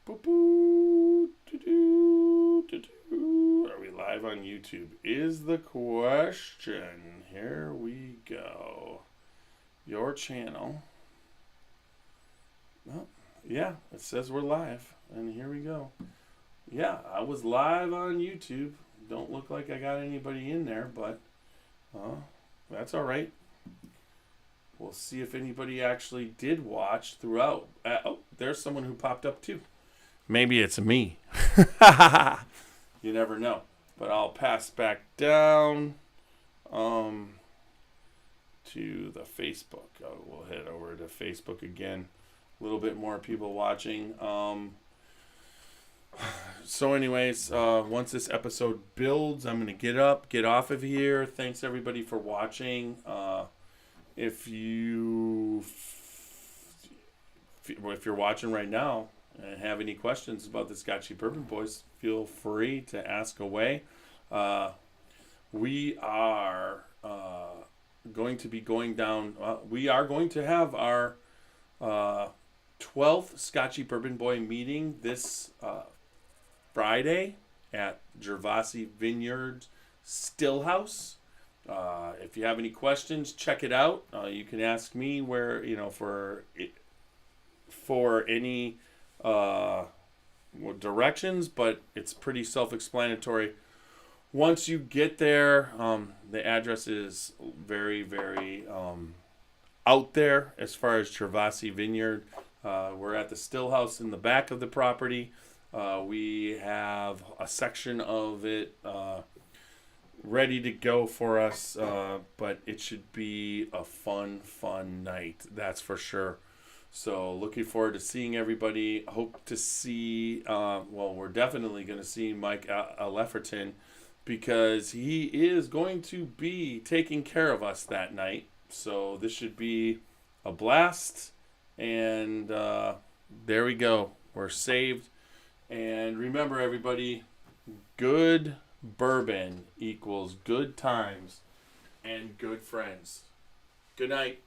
Speaker 4: Boop, boop, doo-doo. Are we live on YouTube? Is the question. Here we go. Your channel. Oh, yeah, it says we're live. And here we go. Yeah, I was live on YouTube. Don't look like I got anybody in there, but that's all right. We'll see if anybody actually did watch throughout. There's someone who popped up too. Maybe it's me. You never know. But I'll pass back down to the Facebook. We'll head over to Facebook again. A little bit more people watching. So anyways, once this episode builds, I'm going to get off of here. Thanks everybody for watching. If you're watching right now and have any questions about the Scotchy Bourbon Boys, feel free to ask away. We are going to be going down. We are going to have our 12th Scotchy Bourbon Boy meeting this Friday at Gervasi Vineyard Stillhouse. If you have any questions, check it out. You can ask me where, for any directions, but it's pretty self-explanatory. Once you get there, the address is very, very out there as far as Gervasi Vineyard. We're at the Stillhouse in the back of the property. We have a section of it ready to go for us, but it should be a fun night, that's for sure. So looking forward to seeing everybody. Hope to see, we're definitely going to see Mike Lefferton, because he is going to be taking care of us that night. So this should be a blast. And there we go. We're saved. And remember, everybody, good bourbon equals good times and good friends. Good night.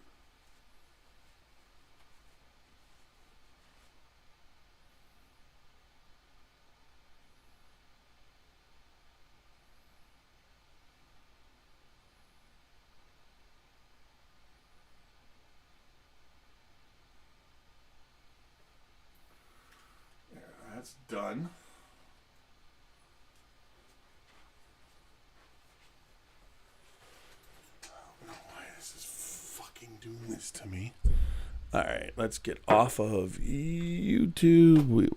Speaker 4: That's done. I don't know why this is fucking doing this to me. All right, let's get off of YouTube.